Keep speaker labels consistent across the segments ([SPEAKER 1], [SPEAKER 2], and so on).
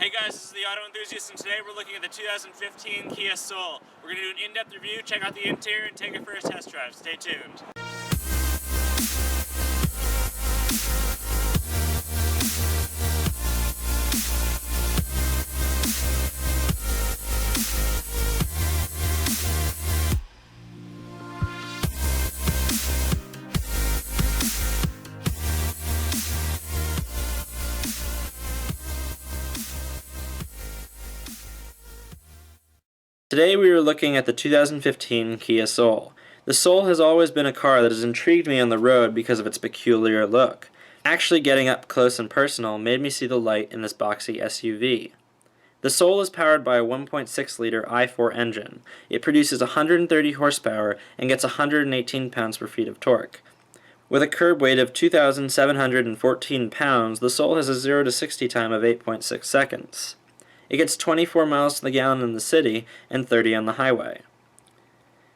[SPEAKER 1] Hey guys, this is the Auto Enthusiast, and today we're looking at the 2015 Kia Soul. We're going to do an in-depth review, check out the interior, and take it for a test drive. Stay tuned. Today we are looking at the 2015 Kia Soul. The Soul has always been a car that has intrigued me on the road because of its peculiar look. Actually getting up close and personal made me see the light in this boxy SUV. The Soul is powered by a 1.6-liter i4 engine. It produces 130 horsepower and gets 118 pounds-per-feet of torque. With a curb weight of 2,714 pounds, the Soul has a 0 to 60 time of 8.6 seconds. It gets 24 miles to the gallon in the city and 30 on the highway.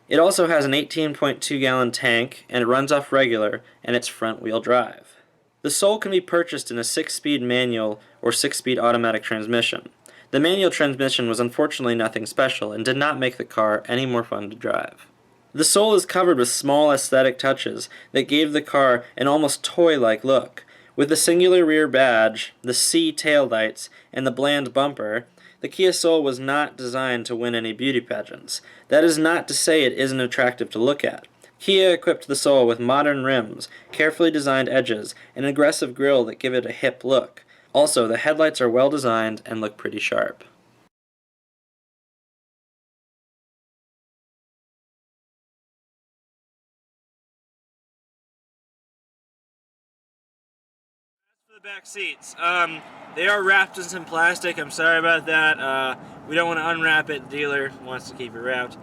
[SPEAKER 1] It also has an 18.2-gallon tank, and it runs off regular, and it's front-wheel drive. The Soul can be purchased in a 6-speed manual or 6-speed automatic transmission. The manual transmission was unfortunately nothing special and did not make the car any more fun to drive. The Soul is covered with small aesthetic touches that gave the car an almost toy-like look. With the singular rear badge, the C taillights, and the bland bumper, the Kia Soul was not designed to win any beauty pageants. That is not to say it isn't attractive to look at. Kia equipped the Soul with modern rims, carefully designed edges, and an aggressive grille that give it a hip look. Also, the headlights are well designed and look pretty sharp. The back seats. They are wrapped in some plastic. I'm sorry about that. We don't want to unwrap it. The dealer wants to keep it wrapped.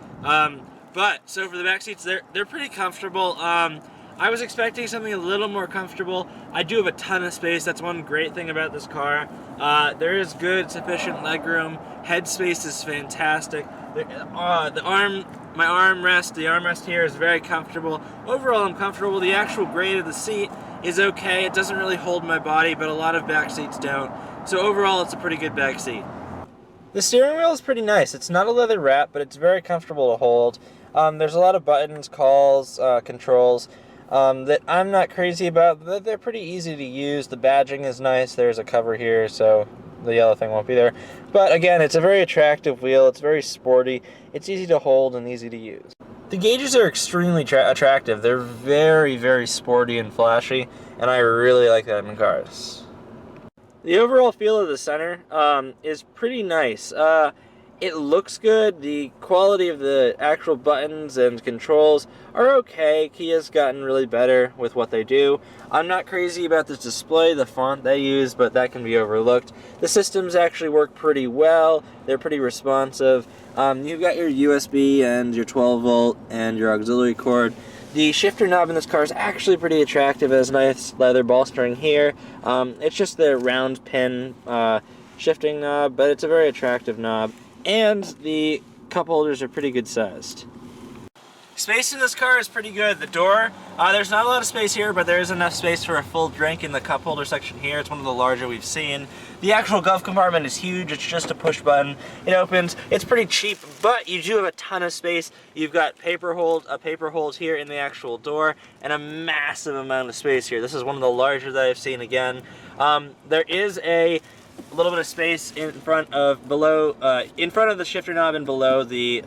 [SPEAKER 1] So for the back seats, they're pretty comfortable. I was expecting something a little more comfortable. I do have a ton of space. That's one great thing about this car. There is good, sufficient legroom. Head space is fantastic. My armrest, the armrest here is very comfortable. Overall, I'm comfortable. The actual grade of the seat is okay. It doesn't really hold my body, but a lot of back seats don't. So overall, it's a pretty good back seat. The steering wheel is pretty nice. It's not a leather wrap, but it's very comfortable to hold. There's a lot of buttons, calls, controls that I'm not crazy about, but they're pretty easy to use. The badging is nice. There's a cover here, so the yellow thing won't be there. But again, it's a very attractive wheel. It's very sporty. It's easy to hold and easy to use. The gauges are extremely attractive. They're very, very sporty and flashy, and I really like that in cars. The overall feel of the center is pretty nice. It looks good. The quality of the actual buttons and controls are okay. Kia's gotten really better with what they do. I'm not crazy about this display, the font they use, but that can be overlooked. The systems actually work pretty well. They're pretty responsive. You've got your USB and your 12-volt and your auxiliary cord. The shifter knob in this car is actually pretty attractive. It has nice leather ball string here. It's just the round pin shifting knob, but it's a very attractive knob. And the cup holders are pretty good sized. Space in this car is pretty good. The door, there's not a lot of space here, but there is enough space for a full drink in the cup holder section here. It's one of the larger we've seen. The actual glove compartment is huge. It's just a push button. It opens. It's pretty cheap, but you do have a ton of space. You've got a paper hold here in the actual door, and a massive amount of space here. This is one of the larger that I've seen again. There is a little bit of space in front of the shifter knob and below the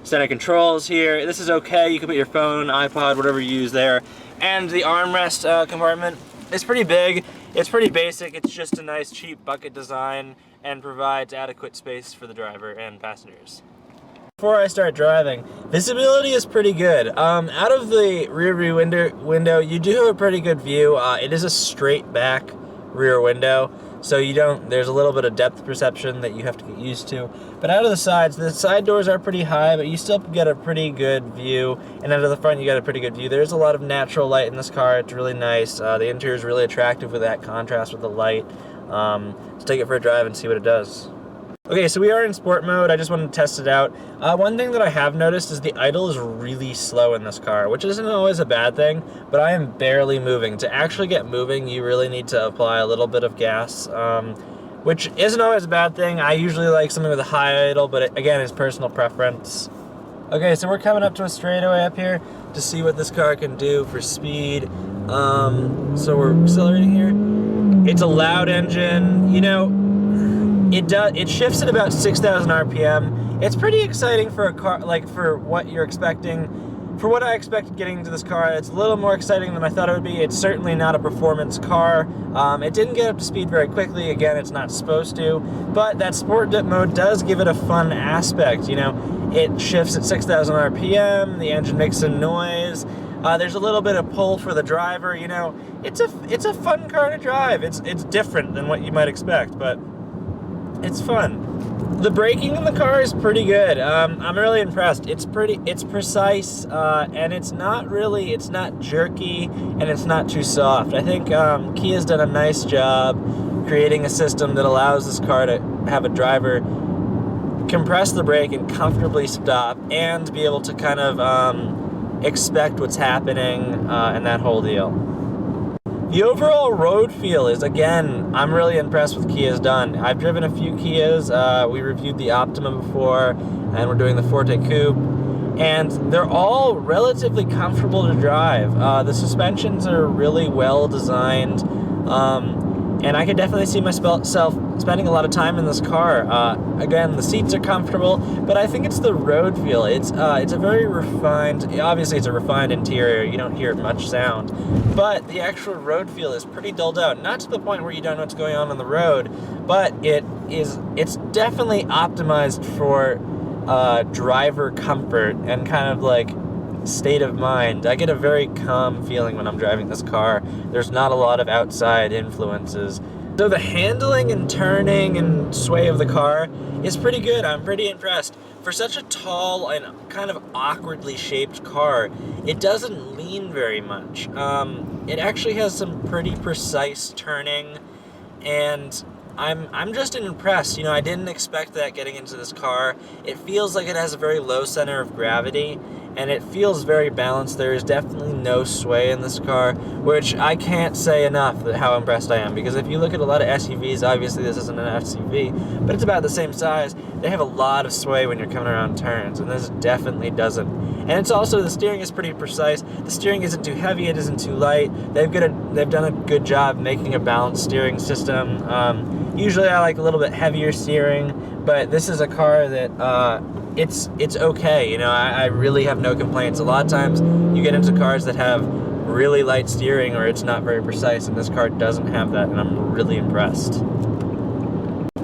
[SPEAKER 1] center controls here. This is okay. You can put your phone, iPod, whatever you use there. And the armrest compartment is pretty big. It's pretty basic. It's just a nice cheap bucket design and provides adequate space for the driver and passengers. Before I start driving, visibility is pretty good. Out of the rear view window, you do have a pretty good view. It is a straight back rear window, so there's a little bit of depth perception that you have to get used to. But out of the side doors are pretty high, but you still get a pretty good view. And out of the front, you got a pretty good view. There's a lot of natural light in this car. It's really nice. The interior is really attractive with that contrast with the light. Let's take it for a drive and see what it does. Okay, so we are in sport mode. I just wanted to test it out. One thing that I have noticed is the idle is really slow in this car, which isn't always a bad thing, but I am barely moving. To actually get moving, you really need to apply a little bit of gas. which isn't always a bad thing. I usually like something with a high idle, but again, it's personal preference. Okay, so we're coming up to a straightaway up here to see what this car can do for speed. So we're accelerating here. It's a loud engine. You know, it shifts at about 6,000 RPM. It's pretty exciting for a car, like for what you're expecting. For what I expected getting into this car, it's a little more exciting than I thought it would be. It's certainly not a performance car. It didn't get up to speed very quickly. Again, it's not supposed to. But that sport mode does give it a fun aspect. You know, it shifts at 6,000 RPM. The engine makes some noise. There's a little bit of pull for the driver. You know, it's a fun car to drive. It's different than what you might expect, but it's fun. The braking in the car is pretty good. I'm really impressed. It's precise, and it's not jerky, and it's not too soft. I think Kia's done a nice job creating a system that allows this car to have a driver compress the brake and comfortably stop, and be able to kind of expect what's happening, and that whole deal. The overall road feel is, again, I'm really impressed with Kia's done. I've driven a few Kias. We reviewed the Optima before, and we're doing the Forte Coupe, and they're all relatively comfortable to drive. The suspensions are really well designed, and I could definitely see myself spending a lot of time in this car. Again, the seats are comfortable, but I think it's the road feel. It's a very refined, obviously it's a refined interior, you don't hear much sound, but the actual road feel is pretty dulled out. Not to the point where you don't know what's going on the road, but it's definitely optimized for driver comfort and kind of like state of mind. I get a very calm feeling when I'm driving this car. There's not a lot of outside influences. So the handling and turning and sway of the car is pretty good. I'm pretty impressed. For such a tall and kind of awkwardly shaped car, it doesn't lean very much. It actually has some pretty precise turning, and I'm just impressed. You know, I didn't expect that getting into this car. It feels like it has a very low center of gravity, and it feels very balanced. There is definitely no sway in this car, which I can't say enough how impressed I am, because if you look at a lot of SUVs, obviously this isn't an SUV, but it's about the same size, they have a lot of sway when you're coming around turns, and this definitely doesn't. And it's also, the steering is pretty precise. The steering isn't too heavy, it isn't too light. They've done a good job making a balanced steering system. Usually I like a little bit heavier steering, but this is a car that it's okay. You know, I really have no complaints. A lot of times you get into cars that have really light steering or it's not very precise, and this car doesn't have that, and I'm really impressed.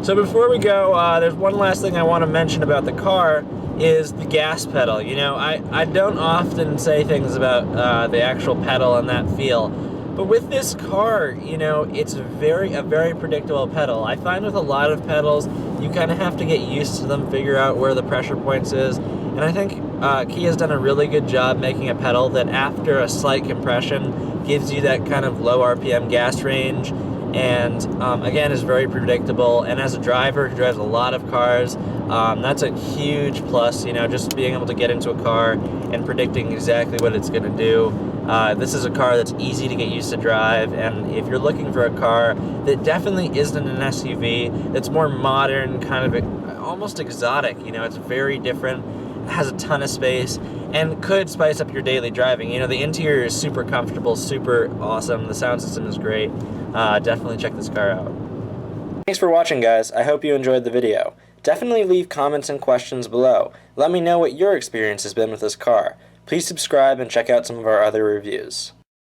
[SPEAKER 1] So before we go, there's one last thing I want to mention about the car, is the gas pedal. You know, I don't often say things about the actual pedal and that feel, but with this car, you know, it's a very predictable pedal. I find with a lot of pedals, you kind of have to get used to them, figure out where the pressure points is, and I think Kia's done a really good job making a pedal that after a slight compression gives you that kind of low RPM gas range, and again is very predictable. And as a driver who drives a lot of cars, that's a huge plus, you know, just being able to get into a car and predicting exactly what it's going to do. This is a car that's easy to get used to drive, and if you're looking for a car that definitely isn't an SUV, that's more modern, kind of almost exotic, you know, it's very different, has a ton of space, and could spice up your daily driving. You know, the interior is super comfortable, super awesome, the sound system is great. Definitely check this car out. Thanks for watching, guys. I hope you enjoyed the video. Definitely leave comments and questions below. Let me know what your experience has been with this car. Please subscribe and check out some of our other reviews.